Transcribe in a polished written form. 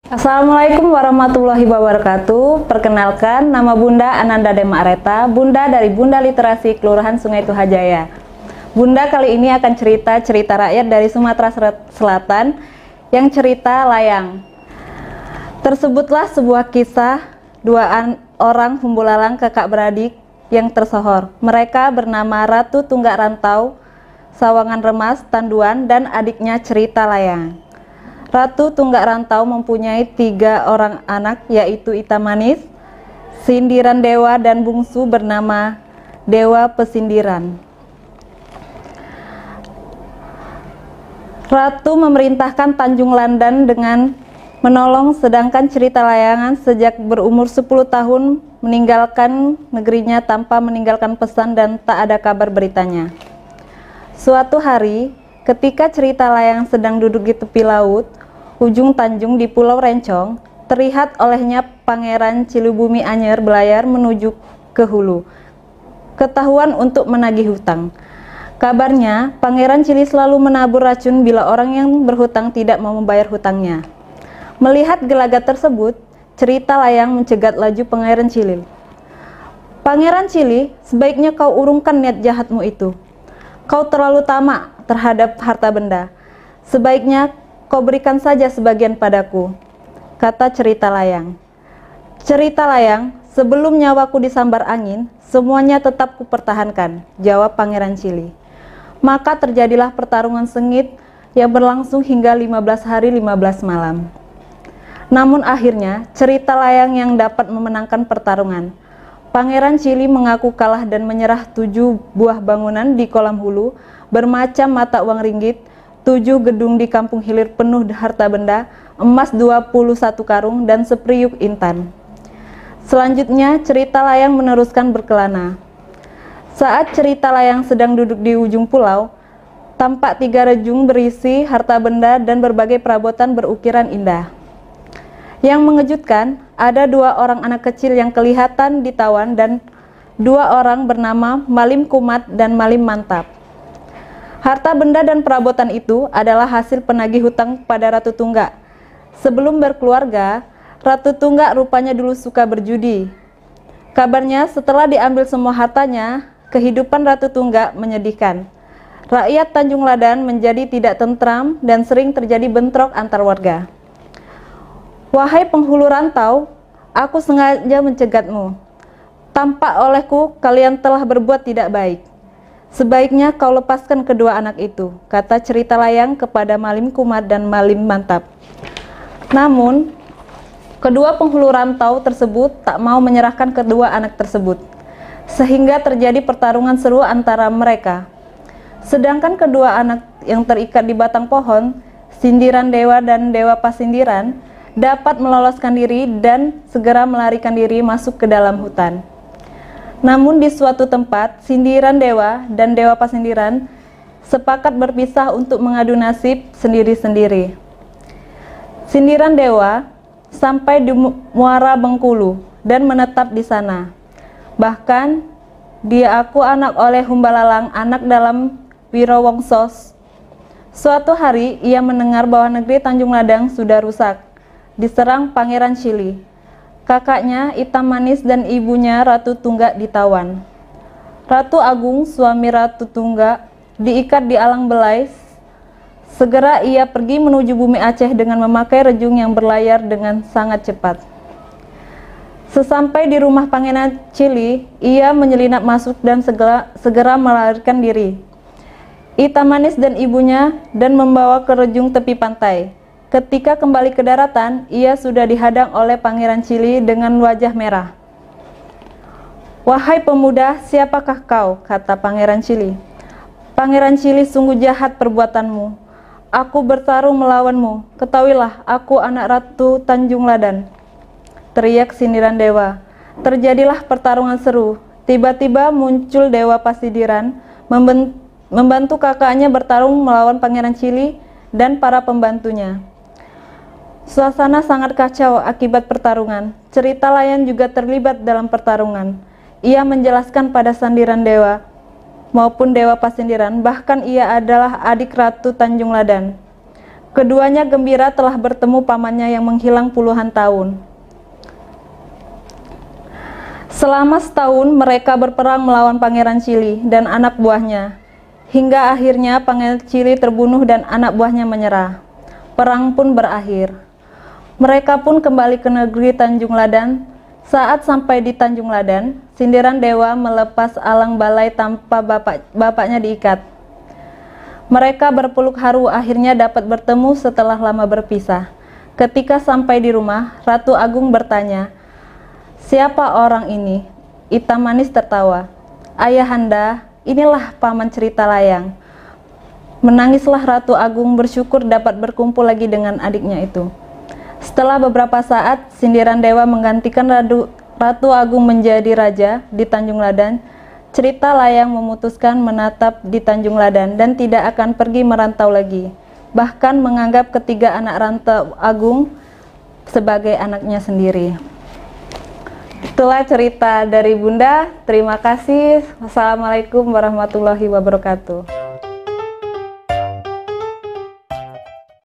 Assalamualaikum warahmatullahi wabarakatuh. Perkenalkan, nama Bunda Ananda Dema Areta, Bunda dari Bunda Literasi Kelurahan Sungai Tuhajaya. Bunda kali ini akan cerita rakyat dari Sumatera Selatan yang cerita layang. Tersebutlah sebuah kisah dua orang humbulalang kakak beradik yang tersohor. Mereka bernama Ratu Tunggak Rantau, Sawangan Remas, Tanduan, dan adiknya Cerita Layang. Ratu Tunggak Rantau mempunyai 3 orang anak, yaitu Ita Manis, Sindiran Dewa, dan bungsu bernama Dewa Pesindiran. Ratu memerintahkan Tanjung Landan dengan menolong, sedangkan Cerita Layangan sejak berumur 10 tahun meninggalkan negerinya tanpa meninggalkan pesan dan tak ada kabar beritanya. Suatu hari, ketika Cerita Layang sedang duduk di tepi laut, ujung Tanjung di Pulau Rencong, terlihat olehnya Pangeran Cilibumi Anyer belayar menuju ke hulu, ketahuan untuk menagih hutang. Kabarnya, Pangeran Cili selalu menabur racun bila orang yang berhutang tidak mau membayar hutangnya. Melihat gelagat tersebut, Cerita Layang mencegat laju Pangeran Cili. "Pangeran Cili, sebaiknya kau urungkan niat jahatmu itu. Kau terlalu tamak terhadap harta benda. Sebaiknya kau berikan saja sebagian padaku," kata Cerita Layang. "Cerita Layang, sebelum nyawaku disambar angin, semuanya tetap kupertahankan," jawab Pangeran Cili. Maka terjadilah pertarungan sengit yang berlangsung hingga 15 hari 15 malam. Namun akhirnya Cerita Layang yang dapat memenangkan pertarungan. Pangeran Cili mengaku kalah dan menyerah 7 buah bangunan di kolam hulu, bermacam mata uang ringgit, 7 gedung di kampung hilir penuh harta benda, emas 21 karung, dan seperiuk intan. Selanjutnya, Cerita Layang meneruskan berkelana. Saat Cerita Layang sedang duduk di ujung pulau, tampak 3 rejung berisi harta benda dan berbagai perabotan berukiran indah. Yang mengejutkan, ada 2 orang anak kecil yang kelihatan ditawan dan 2 orang bernama Malim Kumat dan Malim Mantap. Harta benda dan perabotan itu adalah hasil penagih hutang pada Ratu Tunggak. Sebelum berkeluarga, Ratu Tunggak rupanya dulu suka berjudi. Kabarnya setelah diambil semua hartanya, kehidupan Ratu Tunggak menyedihkan. Rakyat Tanjung Landan menjadi tidak tentram dan sering terjadi bentrok antar warga. "Wahai penghulu rantau, aku sengaja mencegatmu. Tampak olehku kalian telah berbuat tidak baik. Sebaiknya kau lepaskan kedua anak itu," kata Cerita Layang kepada Malim Kumat dan Malim Mantap. Namun, kedua penghulu rantau tersebut tak mau menyerahkan kedua anak tersebut, sehingga terjadi pertarungan seru antara mereka. Sedangkan kedua anak yang terikat di batang pohon, Sindiran Dewa dan Dewa Pasindiran, dapat meloloskan diri dan segera melarikan diri masuk ke dalam hutan. Namun di suatu tempat, Sindiran Dewa dan Dewa Pasindiran sepakat berpisah untuk mengadu nasib sendiri-sendiri. Sindiran Dewa sampai di Muara Bengkulu dan menetap di sana. Bahkan, dia aku anak oleh Humbalalang, anak dalam Wirowongsos. Suatu hari, ia mendengar bahwa negeri Tanjung Ladang sudah rusak, diserang Pangeran Cili. Kakaknya, Ita Manis, dan ibunya Ratu Tunggak ditawan. Ratu Agung, suami Ratu Tunggak, diikat di alang belai. Segera ia pergi menuju bumi Aceh dengan memakai rejung yang berlayar dengan sangat cepat. Sesampai di rumah Pangeran Cili, ia menyelinap masuk dan segera melarikan diri. Ita Manis dan ibunya dan membawa ke rejung tepi pantai. Ketika kembali ke daratan, ia sudah dihadang oleh Pangeran Cili dengan wajah merah. "Wahai pemuda, siapakah kau?" kata Pangeran Cili. "Pangeran Cili, sungguh jahat perbuatanmu. Aku bertarung melawanmu. Ketahuilah, aku anak Ratu Tanjung Landan," teriak Sindiran Dewa. Terjadilah pertarungan seru. Tiba-tiba muncul Dewa Pasindiran membantu kakaknya bertarung melawan Pangeran Cili dan para pembantunya. Suasana sangat kacau akibat pertarungan. Cerita Layang juga terlibat dalam pertarungan. Ia menjelaskan pada Sindiran Dewa maupun Dewa Pasindiran, bahkan ia adalah adik Ratu Tanjung Landan. Keduanya gembira telah bertemu pamannya yang menghilang puluhan tahun. Selama setahun mereka berperang melawan Pangeran Chili dan anak buahnya, hingga akhirnya Pangeran Chili terbunuh dan anak buahnya menyerah. Perang pun berakhir. Mereka pun kembali ke negeri Tanjung Ladan. Saat sampai di Tanjung Ladan, sindiran dewa melepas alang balai tanpa bapaknya diikat. Mereka berpeluk haru akhirnya dapat bertemu setelah lama berpisah. Ketika sampai di rumah, Ratu Agung bertanya, "Siapa orang ini?" Ita manis tertawa. "Ayahanda, inilah paman cerita layang." Menangislah Ratu Agung bersyukur dapat berkumpul lagi dengan adiknya itu. Setelah beberapa saat, sindiran dewa menggantikan Ratu Agung menjadi raja di Tanjung Ladan. Cerita layang memutuskan menatap di Tanjung Ladan dan tidak akan pergi merantau lagi. Bahkan menganggap ketiga anak Ratu Agung sebagai anaknya sendiri. Itulah cerita dari Bunda. Terima kasih. Wassalamualaikum warahmatullahi wabarakatuh.